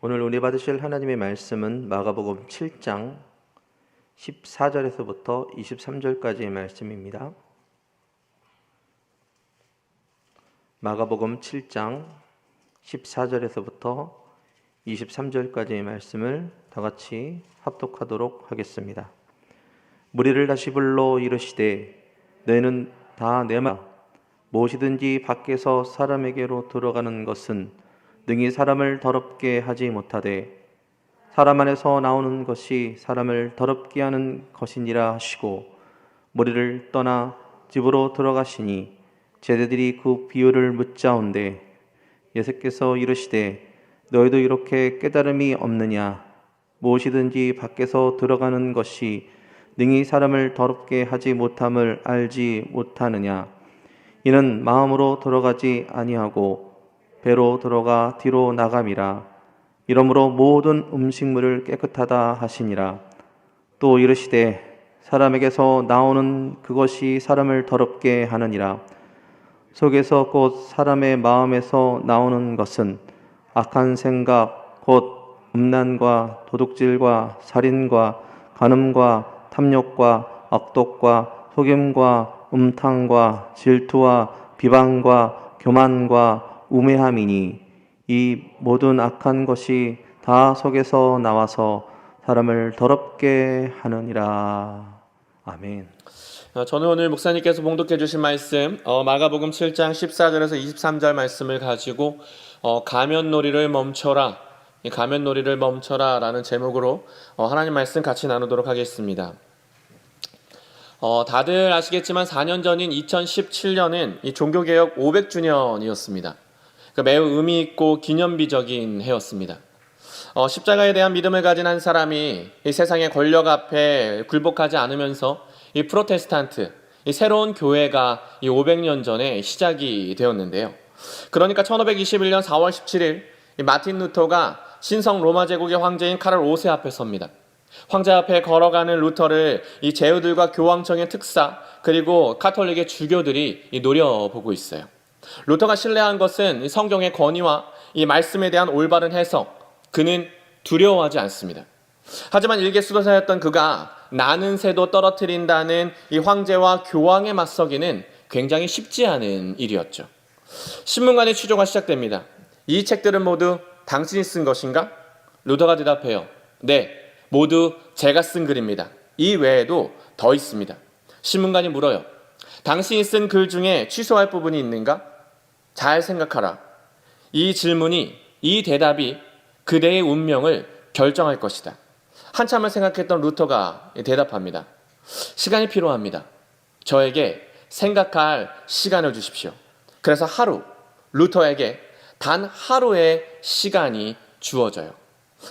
오늘 은혜 받으실 하나님의 말씀은 마가복음 7장 14절에서부터 23절까지의 말씀입니다. 마가복음 7장 14절에서부터 23절까지의 말씀을 다 같이 합독하도록 하겠습니다. 무리를 다시 불러 이르시되 너희는 다 내 말 무엇이든지 밖에서 사람에게로 들어가는 것은 능히 사람을 더럽게 하지 못하되 사람 안에서 나오는 것이 사람을 더럽게 하는 것이니라 하시고 무리를 떠나 집으로 들어가시니 제자들이 그 비유를 묻자온데 예수께서 이르시되 너희도 이렇게 깨달음이 없느냐 무엇이든지 밖에서 들어가는 것이 능히 사람을 더럽게 하지 못함을 알지 못하느냐 이는 마음으로 들어가지 아니하고 배로 들어가 뒤로 나감이라 이러므로 모든 음식물을 깨끗하다 하시니라. 또 이르시되 사람에게서 나오는 그것이 사람을 더럽게 하느니라. 속에서 곧 사람의 마음에서 나오는 것은 악한 생각 곧 음란과 도둑질과 살인과 간음과 탐욕과 악독과 속임과 음탕과 질투와 비방과 교만과 우매함이니 이 모든 악한 것이 다 속에서 나와서 사람을 더럽게 하느니라. 아멘. 저는 오늘 목사님께서 봉독해 주신 말씀 마가복음 7장 14절에서 23절 말씀을 가지고 가면놀이를 멈춰라, 가면놀이를 멈춰라 라는 제목으로 하나님 말씀 같이 나누도록 하겠습니다. 다들 아시겠지만 4년 전인 2017년은 이 종교개혁 500주년이었습니다. 매우 의미 있고 기념비적인 해였습니다. 십자가에 대한 믿음을 가진 한 사람이 이 세상의 권력 앞에 굴복하지 않으면서 이 프로테스탄트, 이 새로운 교회가 이 500년 전에 시작이 되었는데요. 그러니까 1521년 4월 17일 이 마틴 루터가 신성 로마 제국의 황제인 카를 5세 앞에 섭니다. 황제 앞에 걸어가는 루터를 이 제후들과 교황청의 특사 그리고 카톨릭의 주교들이 노려보고 있어요. 루터가 신뢰한 것은 성경의 권위와 이 말씀에 대한 올바른 해석, 그는 두려워하지 않습니다. 하지만 일개 수도사였던 그가 나는 새도 떨어뜨린다는 이 황제와 교황에 맞서기는 굉장히 쉽지 않은 일이었죠. 신문관의 취조가 시작됩니다. 이 책들은 모두 당신이 쓴 것인가? 루터가 대답해요. 네, 모두 제가 쓴 글입니다. 이 외에도 더 있습니다. 신문관이 물어요. 당신이 쓴 글 중에 취소할 부분이 있는가? 잘 생각하라. 이 질문이, 이 대답이 그대의 운명을 결정할 것이다. 한참을 생각했던 루터가 대답합니다. 시간이 필요합니다. 저에게 생각할 시간을 주십시오. 그래서 하루, 루터에게 단 하루의 시간이 주어져요.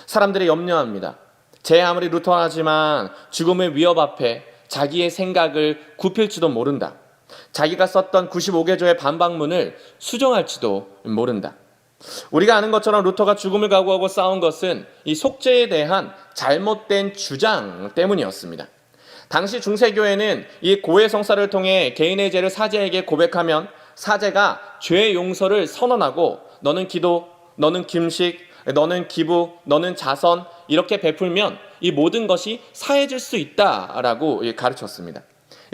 사람들이 염려합니다. 제 아무리 루터하지만 죽음의 위협 앞에 자기의 생각을 굽힐지도 모른다. 자기가 썼던 95개조의 반박문을 수정할지도 모른다. 우리가 아는 것처럼 루터가 죽음을 각오하고 싸운 것은 이 속죄에 대한 잘못된 주장 때문이었습니다. 당시 중세교회는 이 고해 성사를 통해 개인의 죄를 사제에게 고백하면 사제가 죄 용서를 선언하고 너는 기도, 너는 금식, 너는 기부, 너는 자선 이렇게 베풀면 이 모든 것이 사해질 수 있다라고 가르쳤습니다.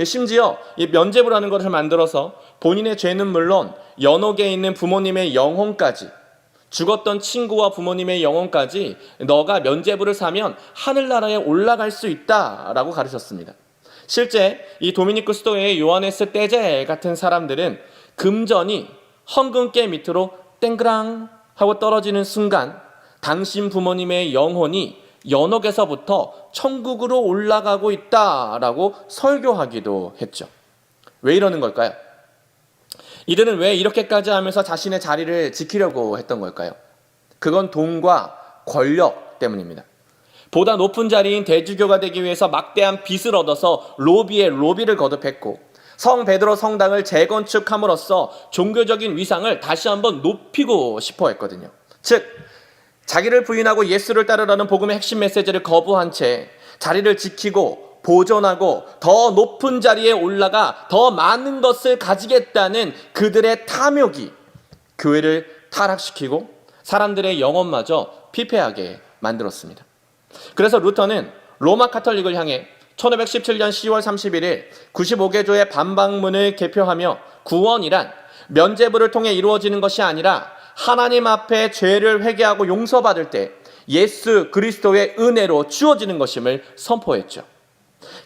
심지어 이 면죄부라는 것을 만들어서 본인의 죄는 물론 연옥에 있는 부모님의 영혼까지, 죽었던 친구와 부모님의 영혼까지 너가 면죄부를 사면 하늘나라에 올라갈 수 있다라고 가르쳤습니다. 실제 이 도미니크 수도의 요하네스 떼제 같은 사람들은 금전이 헌금깨 밑으로 땡그랑 하고 떨어지는 순간 당신 부모님의 영혼이 연옥에서부터 천국으로 올라가고 있다라고 설교하기도 했죠. 왜 이러는 걸까요? 이들은 왜 이렇게까지 하면서 자신의 자리를 지키려고 했던 걸까요? 그건 돈과 권력 때문입니다. 보다 높은 자리인 대주교가 되기 위해서 막대한 빚을 얻어서 로비에 로비를 거듭했고 성 베드로 성당을 재건축함으로써 종교적인 위상을 다시 한번 높이고 싶어 했거든요. 즉 자기를 부인하고 예수를 따르라는 복음의 핵심 메시지를 거부한 채 자리를 지키고 보존하고 더 높은 자리에 올라가 더 많은 것을 가지겠다는 그들의 탐욕이 교회를 타락시키고 사람들의 영혼마저 피폐하게 만들었습니다. 그래서 루터는 로마 카톨릭을 향해 1517년 10월 31일 95개 조의 반박문을 개표하며 구원이란 면죄부를 통해 이루어지는 것이 아니라 하나님 앞에 죄를 회개하고 용서받을 때 예수 그리스도의 은혜로 주어지는 것임을 선포했죠.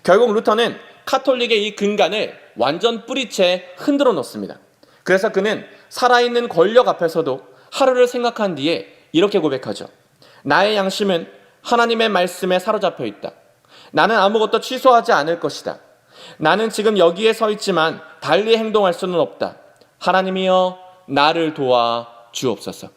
결국 루터는 카톨릭의 이 근간을 완전 뿌리채 흔들어 놓습니다. 그래서 그는 살아있는 권력 앞에서도 하루를 생각한 뒤에 이렇게 고백하죠. 나의 양심은 하나님의 말씀에 사로잡혀 있다. 나는 아무것도 취소하지 않을 것이다. 나는 지금 여기에 서 있지만 달리 행동할 수는 없다. 하나님이여 나를 도와 주옵소서.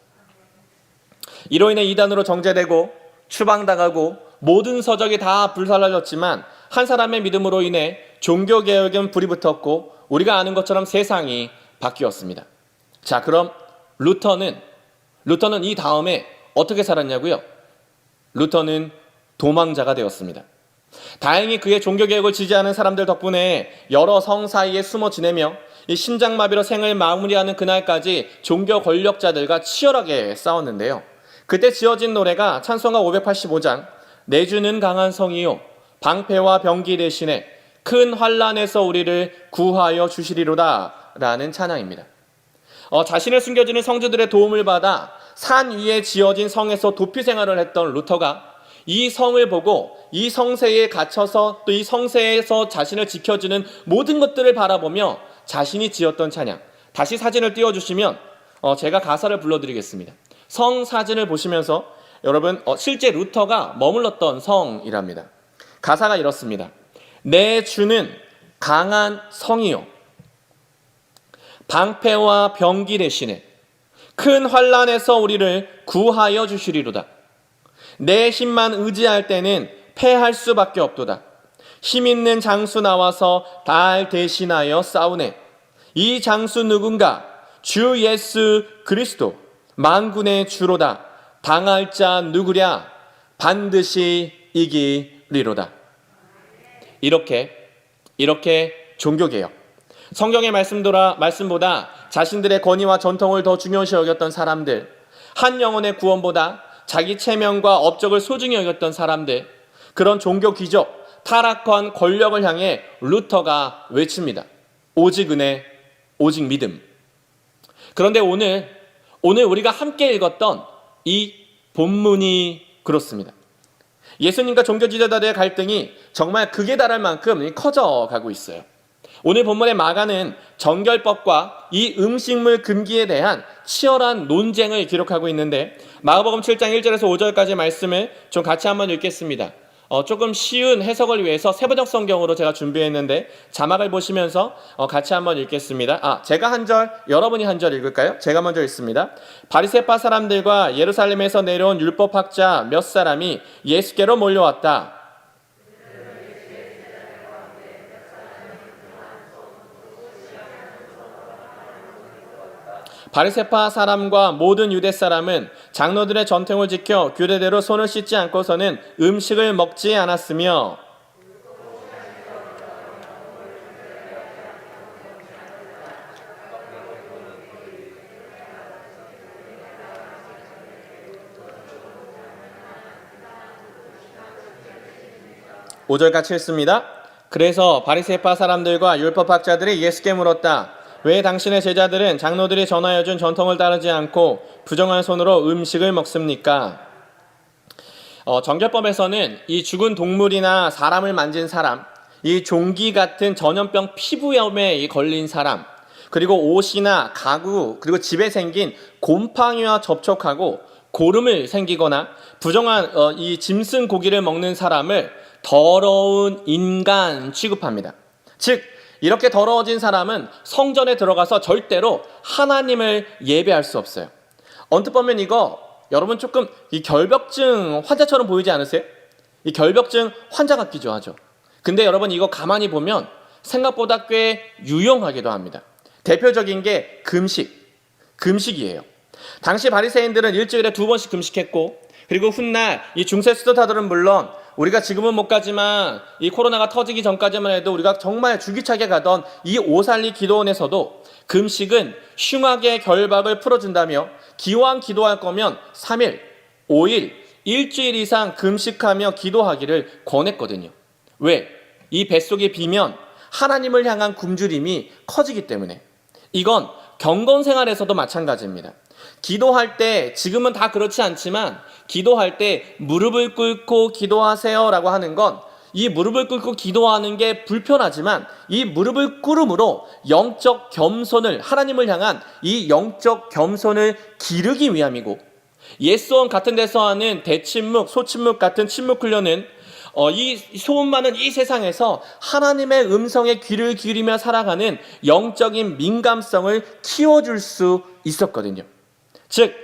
이로 인해 이단으로 정죄되고 추방당하고 모든 서적이 다 불살라졌지만 한 사람의 믿음으로 인해 종교개혁은 불이 붙었고 우리가 아는 것처럼 세상이 바뀌었습니다. 자, 그럼 루터는 이 다음에 어떻게 살았냐고요? 루터는 도망자가 되었습니다. 다행히 그의 종교개혁을 지지하는 사람들 덕분에 여러 성 사이에 숨어 지내며 이 심장마비로 생을 마무리하는 그날까지 종교 권력자들과 치열하게 싸웠는데요. 그때 지어진 노래가 찬송가 585장 내주는 강한 성이요 방패와 병기 대신에 큰 환난에서 우리를 구하여 주시리로다 라는 찬양입니다. 자신을 숨겨주는 성주들의 도움을 받아 산 위에 지어진 성에서 도피 생활을 했던 루터가 이 성을 보고 이 성세에 갇혀서 또 이 성세에서 자신을 지켜주는 모든 것들을 바라보며 자신이 지었던 찬양, 다시 사진을 띄워주시면 제가 가사를 불러드리겠습니다. 성 사진을 보시면서 여러분 실제 루터가 머물렀던 성이랍니다. 가사가 이렇습니다. 내 주는 강한 성이요 방패와 병기 대신에 큰 환난에서 우리를 구하여 주시리로다. 내 힘만 의지할 때는 패할 수밖에 없도다. 힘 있는 장수 나와서 날 대신하여 싸우네. 이 장수 누군가? 주 예수 그리스도 만군의 주로다. 당할 자 누구랴? 반드시 이기리로다. 이렇게 종교개혁, 성경의 말씀보다 자신들의 권위와 전통을 더 중요시 여겼던 사람들, 한 영혼의 구원보다 자기 체면과 업적을 소중히 여겼던 사람들, 그런 종교 귀족, 타락한 권력을 향해 루터가 외칩니다. 오직 은혜, 오직 믿음. 그런데 오늘 우리가 함께 읽었던 이 본문이 그렇습니다. 예수님과 종교 지도자들의 갈등이 정말 극에 달할 만큼 커져가고 있어요. 오늘 본문의 마가는 정결법과 이 음식물 금기에 대한 치열한 논쟁을 기록하고 있는데 마가복음 7장 1절에서 5절까지 말씀을 좀 같이 한번 읽겠습니다. 조금 쉬운 해석을 위해서 세번역 성경으로 제가 준비했는데 자막을 보시면서 같이 한번 읽겠습니다. 제가 한 절, 여러분이 한 절 읽을까요? 제가 먼저 읽습니다. 바리새파 사람들과 예루살렘에서 내려온 율법학자 몇 사람이 예수께로 몰려왔다. 바리새파 사람과 모든 유대 사람은 장로들의 전통을 지켜 규례대로 손을 씻지 않고서는 음식을 먹지 않았으며 5절 같이 읽습니다. 그래서 바리새파 사람들과 율법학자들이 예수께 물었다. 왜 당신의 제자들은 장로들이 전하여준 전통을 따르지 않고 부정한 손으로 음식을 먹습니까? 정결법에서는 이 죽은 동물이나 사람을 만진 사람, 이 종기 같은 전염병 피부염에 걸린 사람, 그리고 옷이나 가구, 그리고 집에 생긴 곰팡이와 접촉하고 고름을 생기거나 부정한 이 짐승 고기를 먹는 사람을 더러운 인간 취급합니다. 즉 이렇게 더러워진 사람은 성전에 들어가서 절대로 하나님을 예배할 수 없어요. 언뜻 보면 이거 여러분 조금 이 결벽증 환자처럼 보이지 않으세요? 이 결벽증 환자 같기도 하죠. 근데 여러분 이거 가만히 보면 생각보다 꽤 유용하기도 합니다. 대표적인 게 금식이에요. 당시 바리새인들은 일주일에 2번씩 금식했고, 그리고 훗날 이 중세 수도사들은 물론 우리가 지금은 못 가지만 이 코로나가 터지기 전까지만 해도 우리가 정말 주기차게 가던 이 오살리 기도원에서도 금식은 흉악의 결박을 풀어준다며 기왕 기도할 거면 3일 5일, 일주일 이상 금식하며 기도하기를 권했거든요. 왜? 이 뱃속에 비면 하나님을 향한 굶주림이 커지기 때문에. 이건 경건 생활에서도 마찬가지입니다. 기도할 때, 지금은 다 그렇지 않지만 기도할 때 무릎을 꿇고 기도하세요 라고 하는 건, 이 무릎을 꿇고 기도하는 게 불편하지만 이 무릎을 꿇음으로 영적 겸손을, 하나님을 향한 이 영적 겸손을 기르기 위함이고, 예수원 같은 데서 하는 대침묵, 소침묵 같은 침묵 훈련은 이 소음 많은 이 세상에서 하나님의 음성에 귀를 기울이며 살아가는 영적인 민감성을 키워줄 수 있었거든요. 즉,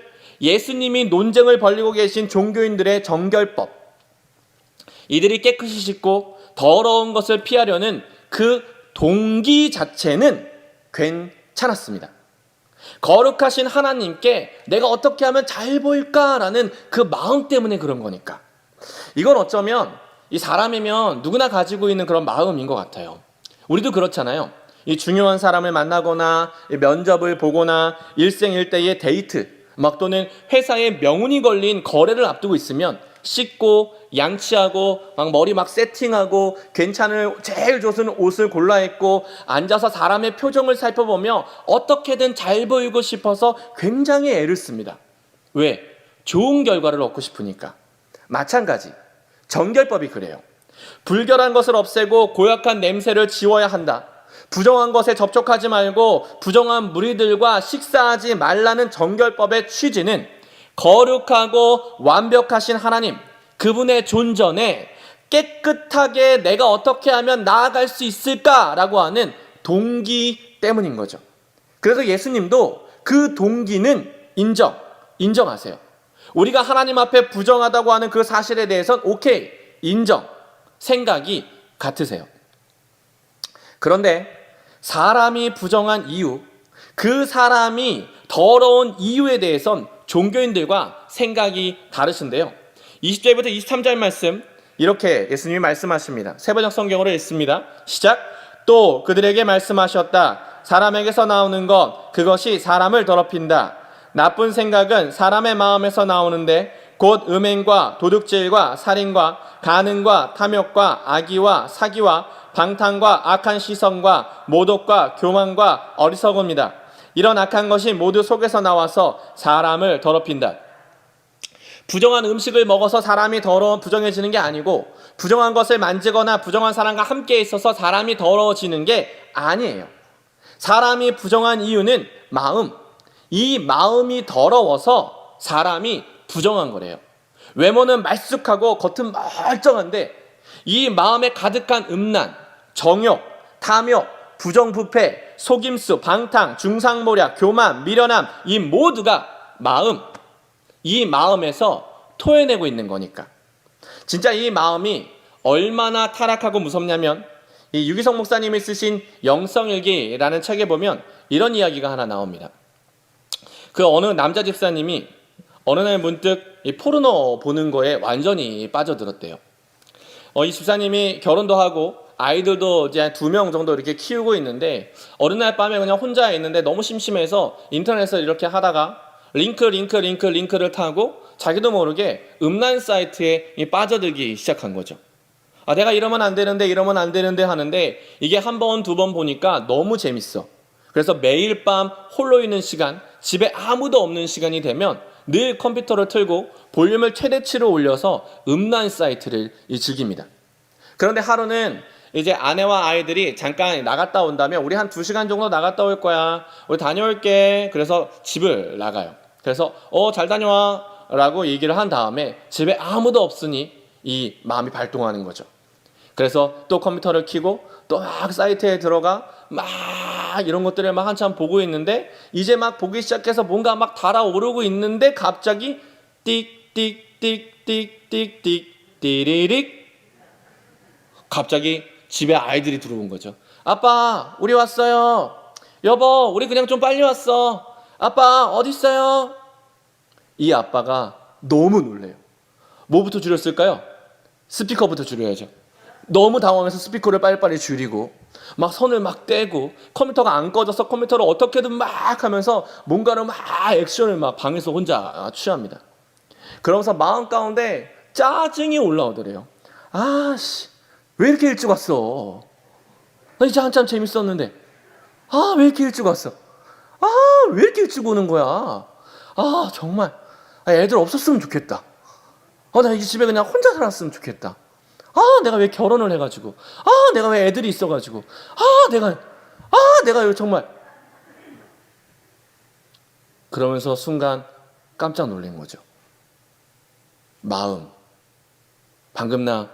예수님이 논쟁을 벌이고 계신 종교인들의 정결법, 이들이 깨끗이 씻고 더러운 것을 피하려는 그 동기 자체는 괜찮았습니다. 거룩하신 하나님께 내가 어떻게 하면 잘 보일까라는 그 마음 때문에 그런 거니까. 이건 어쩌면 이 사람이면 누구나 가지고 있는 그런 마음인 것 같아요. 우리도 그렇잖아요. 이 중요한 사람을 만나거나 면접을 보거나 일생일대의 데이트, 막 또는 회사에 명운이 걸린 거래를 앞두고 있으면 씻고 양치하고 막 머리 막 세팅하고 괜찮은 제일 좋은 옷을 골라 입고 앉아서 사람의 표정을 살펴보며 어떻게든 잘 보이고 싶어서 굉장히 애를 씁니다. 왜? 좋은 결과를 얻고 싶으니까. 마찬가지, 정결법이 그래요. 불결한 것을 없애고 고약한 냄새를 지워야 한다. 부정한 것에 접촉하지 말고 부정한 무리들과 식사하지 말라는 정결법의 취지는 거룩하고 완벽하신 하나님, 그분의 존전에 깨끗하게 내가 어떻게 하면 나아갈 수 있을까라고 하는 동기 때문인 거죠. 그래서 예수님도 그 동기는 인정하세요. 우리가 하나님 앞에 부정하다고 하는 그 사실에 대해서는 오케이, 인정, 생각이 같으세요. 그런데 사람이 부정한 이유, 그 사람이 더러운 이유에 대해선 종교인들과 생각이 다르신데요. 20절부터 23절 말씀, 이렇게 예수님이 말씀하십니다. 세번역 성경으로 읽습니다. 시작. 또 그들에게 말씀하셨다. 사람에게서 나오는 것, 그것이 사람을 더럽힌다. 나쁜 생각은 사람의 마음에서 나오는데 곧 음행과 도둑질과 살인과 간음과 탐욕과 악의와 사기와 방탕과 악한 시선과 모독과 교만과 어리석음이다. 이런 악한 것이 모두 속에서 나와서 사람을 더럽힌다. 부정한 음식을 먹어서 사람이 부정해지는 게 아니고, 부정한 것을 만지거나 부정한 사람과 함께 있어서 사람이 더러워지는 게 아니에요. 사람이 부정한 이유는 마음, 이 마음이 더러워서 사람이 부정한 거래요. 외모는 말쑥하고 겉은 멀쩡한데 이 마음에 가득한 음란, 정욕, 탐욕, 부정부패, 속임수, 방탕, 중상모략, 교만, 미련함, 이 모두가 이 마음에서 토해내고 있는 거니까. 진짜 이 마음이 얼마나 타락하고 무섭냐면, 이 유기성 목사님이 쓰신 영성일기라는 책에 보면 이런 이야기가 하나 나옵니다. 그 어느 남자 집사님이 어느 날 문득 이 포르노 보는 거에 완전히 빠져들었대요. 이 집사님이 결혼도 하고 아이들도 이제 2명 정도 이렇게 키우고 있는데, 어느 날 밤에 그냥 혼자 있는데 너무 심심해서 인터넷을 이렇게 하다가 링크를 타고 자기도 모르게 음란 사이트에 빠져들기 시작한 거죠. 내가 이러면 안 되는데 하는데 이게 한 번, 2번 보니까 너무 재밌어. 그래서 매일 밤 홀로 있는 시간, 집에 아무도 없는 시간이 되면 늘 컴퓨터를 틀고 볼륨을 최대치로 올려서 음란 사이트를 즐깁니다. 그런데 하루는 이제 아내와 아이들이 잠깐 나갔다 온다면, 우리 한 2시간 정도 나갔다 올 거야, 우리 다녀올게. 그래서 집을 나가요. 그래서 잘 다녀와 라고 얘기를 한 다음에 집에 아무도 없으니 이 마음이 발동하는 거죠. 그래서 또 컴퓨터를 켜고 또 막 사이트에 들어가 막 이런 것들을 막 한참 보고 있는데, 이제 막 보기 시작해서 뭔가 막 달아오르고 있는데 갑자기 띡띡띡띡띡띡 띠리릭, 갑자기 집에 아이들이 들어온 거죠. 아빠, 우리 왔어요. 여보, 우리 그냥 좀 빨리 왔어. 아빠, 어디 있어요? 이 아빠가 너무 놀래요. 뭐부터 줄였을까요? 스피커부터 줄여야죠. 너무 당황해서 스피커를 빨리빨리 줄이고 막 손을 막 떼고, 컴퓨터가 안 꺼져서 컴퓨터를 어떻게든 막 하면서 뭔가를 막 액션을 막 방에서 혼자 취합니다. 그러면서 마음 가운데 짜증이 올라오더래요. 아씨, 왜 이렇게 일찍 왔어? 나 이제 한참 재밌었는데. 아, 왜 이렇게 일찍 왔어? 아, 왜 이렇게 일찍 오는 거야? 아, 정말. 애들 없었으면 좋겠다. 나 이 집에 그냥 혼자 살았으면 좋겠다. 내가 왜 결혼을 해가지고. 내가 왜 애들이 있어가지고. 내가 정말. 그러면서 순간 깜짝 놀란 거죠. 마음. 방금 나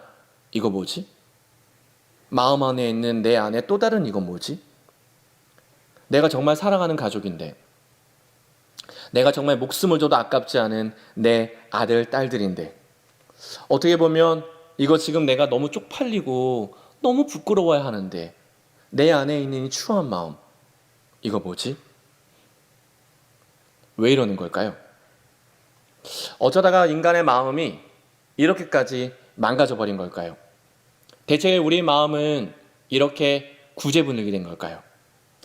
이거 뭐지? 마음 안에 있는 내 안에 또 다른 이거 뭐지? 내가 정말 사랑하는 가족인데, 내가 정말 목숨을 줘도 아깝지 않은 내 아들, 딸들인데, 어떻게 보면 이거 지금 내가 너무 쪽팔리고 너무 부끄러워야 하는데 내 안에 있는 이 추한 마음, 이거 뭐지? 왜 이러는 걸까요? 어쩌다가 인간의 마음이 이렇게까지 망가져 버린 걸까요? 대체 우리 마음은 이렇게 구제분열이 된 걸까요?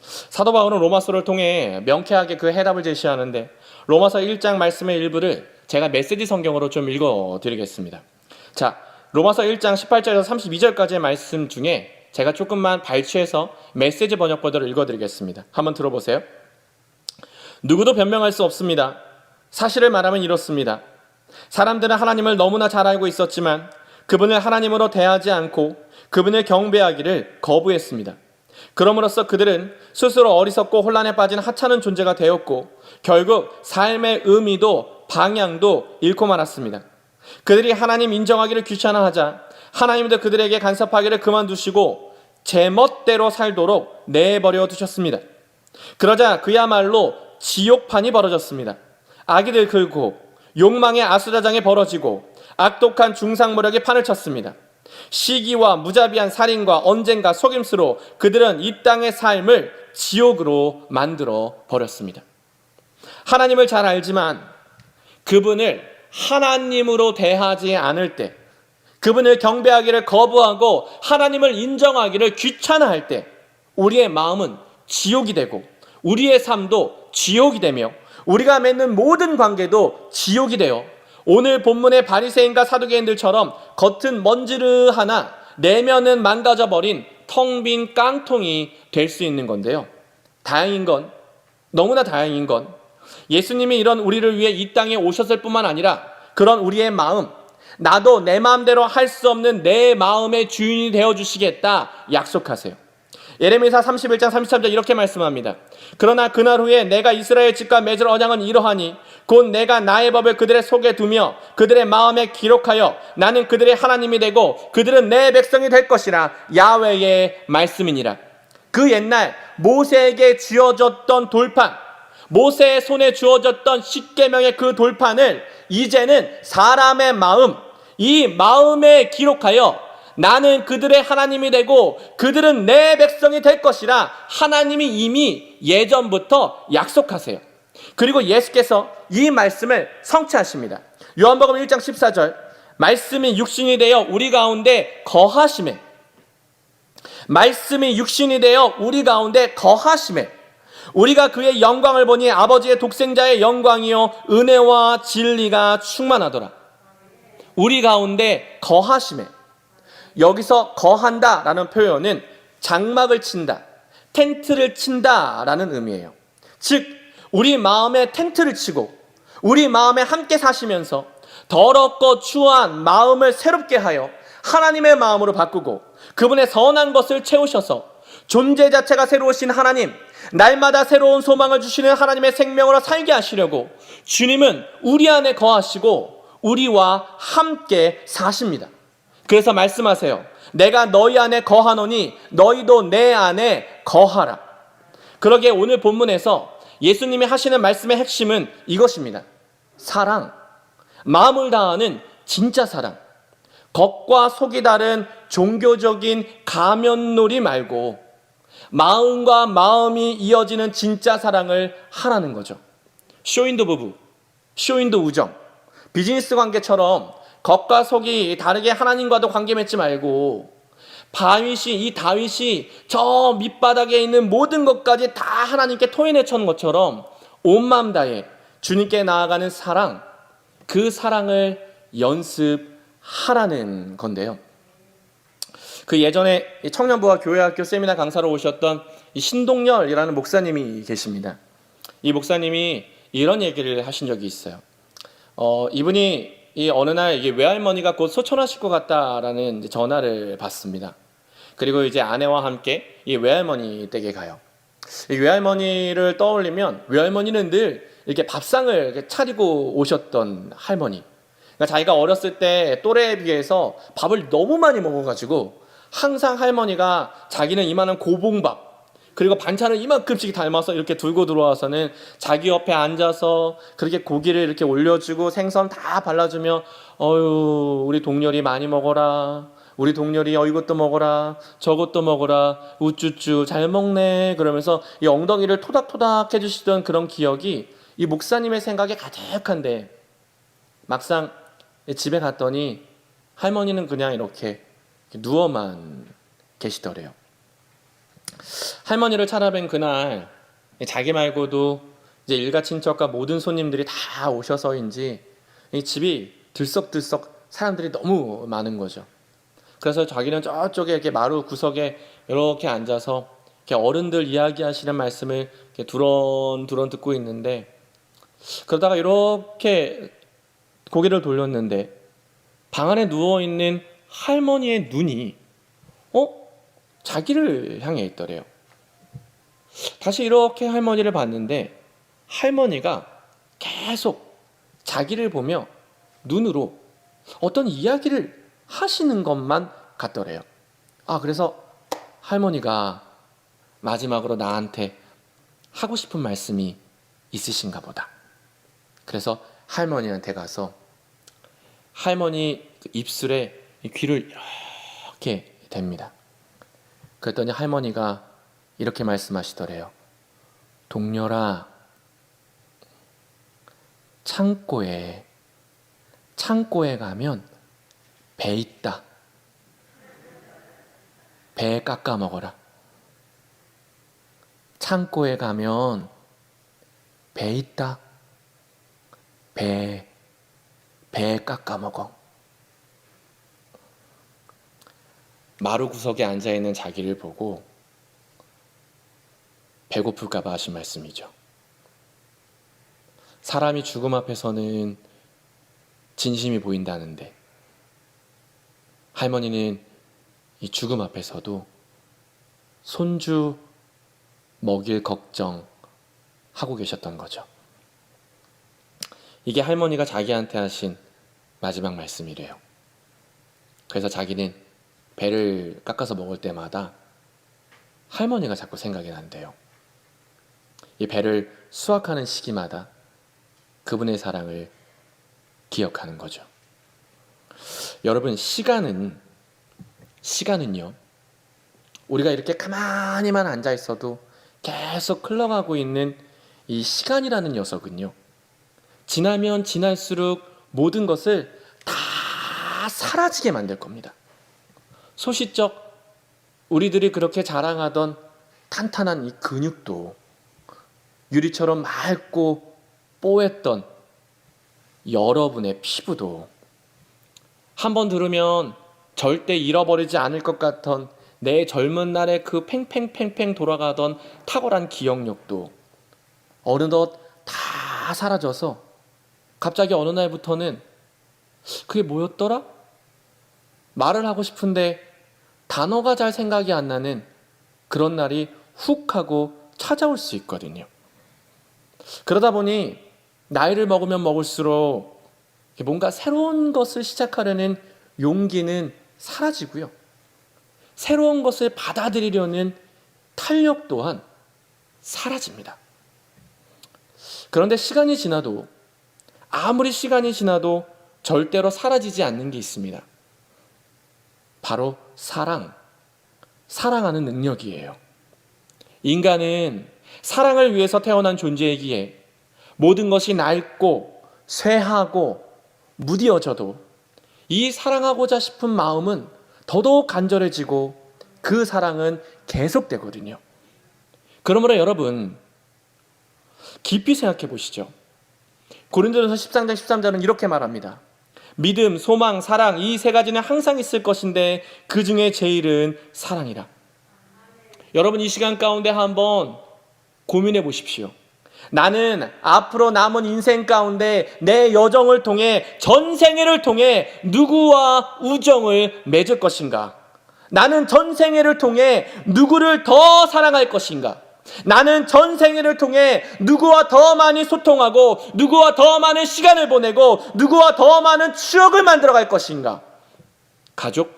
사도 바울은 로마서를 통해 명쾌하게 그 해답을 제시하는데, 로마서 1장 말씀의 일부를 제가 메시지 성경으로 좀 읽어드리겠습니다. 자, 로마서 1장 18절에서 32절까지의 말씀 중에 제가 조금만 발췌해서 메시지 번역본으로 읽어드리겠습니다. 한번 들어보세요. 누구도 변명할 수 없습니다. 사실을 말하면 이렇습니다. 사람들은 하나님을 너무나 잘 알고 있었지만 그분을 하나님으로 대하지 않고 그분을 경배하기를 거부했습니다. 그럼으로써 그들은 스스로 어리석고 혼란에 빠진 하찮은 존재가 되었고 결국 삶의 의미도 방향도 잃고 말았습니다. 그들이 하나님 인정하기를 귀찮아하자 하나님도 그들에게 간섭하기를 그만두시고 제멋대로 살도록 내버려 두셨습니다. 그러자 그야말로 지옥판이 벌어졌습니다. 아기들 긁고 욕망의 아수라장이 벌어지고 악독한 중상모략이 판을 쳤습니다. 시기와 무자비한 살인과 언쟁과 속임수로 그들은 이 땅의 삶을 지옥으로 만들어 버렸습니다. 하나님을 잘 알지만 그분을 하나님으로 대하지 않을 때, 그분을 경배하기를 거부하고 하나님을 인정하기를 귀찮아할 때 우리의 마음은 지옥이 되고 우리의 삶도 지옥이 되며 우리가 맺는 모든 관계도 지옥이 되어 오늘 본문의 바리새인과 사두개인들처럼 겉은 먼지르하나 내면은 망가져버린 텅 빈 깡통이 될 수 있는 건데요. 다행인 건, 너무나 다행인 건 예수님이 이런 우리를 위해 이 땅에 오셨을 뿐만 아니라 그런 우리의 마음, 나도 내 마음대로 할 수 없는 내 마음의 주인이 되어주시겠다 약속하세요. 예레미야 31장 33절 이렇게 말씀합니다. 그러나 그날 후에 내가 이스라엘 집과 맺을 언약은 이러하니 곧 내가 나의 법을 그들의 속에 두며 그들의 마음에 기록하여 나는 그들의 하나님이 되고 그들은 내 백성이 될 것이라. 야훼의 말씀이니라. 그 옛날 모세에게 주어졌던 돌판, 모세의 손에 주어졌던 십계명의 그 돌판을 이제는 사람의 마음, 이 마음에 기록하여 나는 그들의 하나님이 되고 그들은 내 백성이 될 것이라 하나님이 이미 예전부터 약속하세요. 그리고 예수께서 이 말씀을 성취하십니다. 요한복음 1장 14절 말씀이 육신이 되어 우리 가운데 거하심에, 말씀이 육신이 되어 우리 가운데 거하심에 우리가 그의 영광을 보니 아버지의 독생자의 영광이요 은혜와 진리가 충만하더라. 우리 가운데 거하심에, 여기서 거한다라는 표현은 장막을 친다, 텐트를 친다라는 의미예요. 즉 우리 마음에 텐트를 치고 우리 마음에 함께 사시면서 더럽고 추한 마음을 새롭게 하여 하나님의 마음으로 바꾸고 그분의 선한 것을 채우셔서 존재 자체가 새로우신 하나님, 날마다 새로운 소망을 주시는 하나님의 생명으로 살게 하시려고 주님은 우리 안에 거하시고 우리와 함께 사십니다. 그래서 말씀하세요. 내가 너희 안에 거하노니 너희도 내 안에 거하라. 그러기에 오늘 본문에서 예수님이 하시는 말씀의 핵심은 이것입니다. 사랑, 마음을 다하는 진짜 사랑. 겉과 속이 다른 종교적인 가면놀이 말고 마음과 마음이 이어지는 진짜 사랑을 하라는 거죠. 쇼윈도 부부, 쇼윈도 우정, 비즈니스 관계처럼 겉과 속이 다르게 하나님과도 관계 맺지 말고 이 다윗이 저 밑바닥에 있는 모든 것까지 다 하나님께 토해내쳐는 것처럼 온 마음 다해 주님께 나아가는 사랑, 그 사랑을 연습하라는 건데요. 그 예전에 청년부와 교회학교 세미나 강사로 오셨던 이 신동열이라는 목사님이 계십니다. 이 목사님이 이런 얘기를 하신 적이 있어요. 이분이 이 어느 날 이게 외할머니가 곧 소천하실 것 같다라는 이제 전화를 받습니다. 그리고 이제 아내와 함께 이 외할머니 댁에 가요. 이 외할머니를 떠올리면 외할머니는 늘 이렇게 밥상을 이렇게 차리고 오셨던 할머니. 그러니까 자기가 어렸을 때 또래에 비해서 밥을 너무 많이 먹어가지고 항상 할머니가 자기는 이만한 고봉밥 그리고 반찬을 이만큼씩 닮아서 이렇게 들고 들어와서는 자기 옆에 앉아서 그렇게 고기를 이렇게 올려주고 생선 다 발라주며 어유 우리 동열이 많이 먹어라, 우리 동열이 이것도 먹어라 저것도 먹어라 우쭈쭈 잘 먹네 그러면서 이 엉덩이를 토닥토닥 해주시던 그런 기억이 이 목사님의 생각에 가득한데 막상 집에 갔더니 할머니는 그냥 이렇게 누워만 계시더래요. 할머니를 찾아뵌 그날 자기 말고도 이제 일가 친척과 모든 손님들이 다 오셔서인지 이 집이 들썩들썩 사람들이 너무 많은 거죠. 그래서 자기는 저쪽에 이렇게 마루 구석에 이렇게 앉아서 이렇게 어른들 이야기하시는 말씀을 이렇게 두런두런 듣고 있는데 그러다가 이렇게 고개를 돌렸는데 방 안에 누워있는 할머니의 눈이 자기를 향해 있더래요. 다시 이렇게 할머니를 봤는데 할머니가 계속 자기를 보며 눈으로 어떤 이야기를 하시는 것만 같더래요. 그래서 할머니가 마지막으로 나한테 하고 싶은 말씀이 있으신가 보다. 그래서 할머니한테 가서 할머니 입술에 귀를 이렇게 댑니다. 그랬더니 할머니가 이렇게 말씀하시더래요. 동열아, 창고에 가면 배 있다. 배 깎아 먹어라. 창고에 가면 배 있다. 배 깎아 먹어. 마루 구석에 앉아있는 자기를 보고 배고플까봐 하신 말씀이죠. 사람이 죽음 앞에서는 진심이 보인다는데 할머니는 이 죽음 앞에서도 손주 먹일 걱정 하고 계셨던 거죠. 이게 할머니가 자기한테 하신 마지막 말씀이래요. 그래서 자기는 배를 깎아서 먹을 때마다 할머니가 자꾸 생각이 난대요. 이 배를 수확하는 시기마다 그분의 사랑을 기억하는 거죠. 여러분, 시간은요, 우리가 이렇게 가만히만 앉아 있어도 계속 흘러가고 있는 이 시간이라는 녀석은요, 지나면 지날수록 모든 것을 다 사라지게 만들 겁니다. 소시적 우리들이 그렇게 자랑하던 탄탄한 이 근육도, 유리처럼 맑고 뽀했던 여러분의 피부도, 한번 들으면 절대 잃어버리지 않을 것 같던 내 젊은 날의 그 팽팽팽팽 돌아가던 탁월한 기억력도 어느덧 다 사라져서 갑자기 어느 날부터는 그게 뭐였더라? 말을 하고 싶은데 단어가 잘 생각이 안 나는 그런 날이 훅 하고 찾아올 수 있거든요. 그러다 보니 나이를 먹으면 먹을수록 뭔가 새로운 것을 시작하려는 용기는 사라지고요. 새로운 것을 받아들이려는 탄력 또한 사라집니다. 그런데 시간이 지나도, 아무리 시간이 지나도 절대로 사라지지 않는 게 있습니다. 바로 사랑하는 능력이에요. 인간은 사랑을 위해서 태어난 존재이기에 모든 것이 낡고 쇠하고 무뎌져도 이 사랑하고자 싶은 마음은 더더욱 간절해지고 그 사랑은 계속되거든요. 그러므로 여러분, 깊이 생각해 보시죠. 고린도전서 10장 13절은 이렇게 말합니다. 믿음, 소망, 사랑 이 세 가지는 항상 있을 것인데 그 중에 제일은 사랑이라. 여러분 이 시간 가운데 한번 고민해 보십시오. 나는 앞으로 남은 인생 가운데 내 여정을 통해 전생애를 통해 누구와 우정을 맺을 것인가? 나는 전생애를 통해 누구를 더 사랑할 것인가? 나는 전생애를 통해 누구와 더 많이 소통하고 누구와 더 많은 시간을 보내고 누구와 더 많은 추억을 만들어갈 것인가? 가족,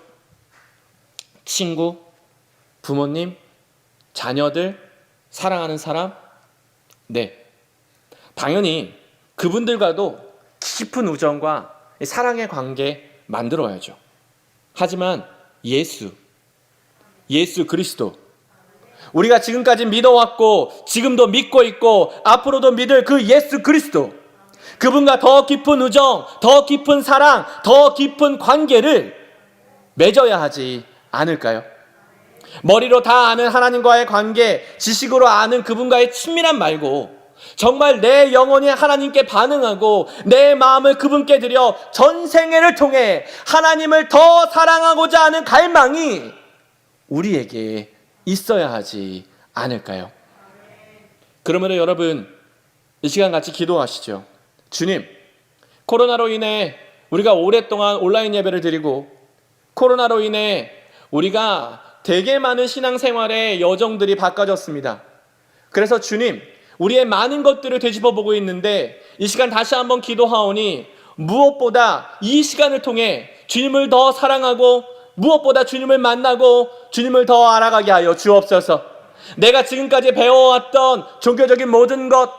친구, 부모님, 자녀들, 사랑하는 사람? 네, 당연히 그분들과도 깊은 우정과 사랑의 관계 만들어야죠. 하지만 예수 그리스도, 우리가 지금까지 믿어왔고 지금도 믿고 있고 앞으로도 믿을 그 예수 그리스도, 그분과 더 깊은 우정, 더 깊은 사랑, 더 깊은 관계를 맺어야 하지 않을까요? 머리로 다 아는 하나님과의 관계, 지식으로 아는 그분과의 친밀함 말고 정말 내 영혼이 하나님께 반응하고 내 마음을 그분께 드려 전생애를 통해 하나님을 더 사랑하고자 하는 갈망이 우리에게 있어야 하지 않을까요? 그러므로 여러분 이 시간 같이 기도하시죠. 주님, 코로나로 인해 우리가 오랫동안 온라인 예배를 드리고 코로나로 인해 우리가 되게 많은 신앙생활의 여정들이 바꿔졌습니다. 그래서 주님, 우리의 많은 것들을 되짚어보고 있는데 이 시간 다시 한번 기도하오니 무엇보다 이 시간을 통해 주님을 더 사랑하고 무엇보다 주님을 만나고 주님을 더 알아가게 하여 주옵소서. 내가 지금까지 배워왔던 종교적인 모든 것,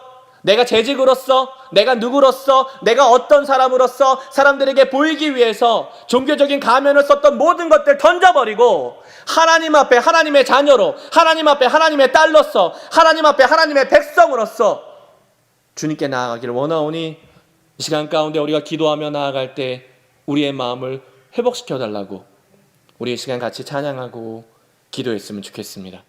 내가 재직으로서, 내가 누구로서, 내가 어떤 사람으로서 사람들에게 보이기 위해서 종교적인 가면을 썼던 모든 것들 던져버리고 하나님 앞에 하나님의 자녀로, 하나님 앞에 하나님의 딸로서, 하나님 앞에 하나님의 백성으로서 주님께 나아가기를 원하오니 이 시간 가운데 우리가 기도하며 나아갈 때 우리의 마음을 회복시켜달라고 우리의 시간 같이 찬양하고 기도했으면 좋겠습니다.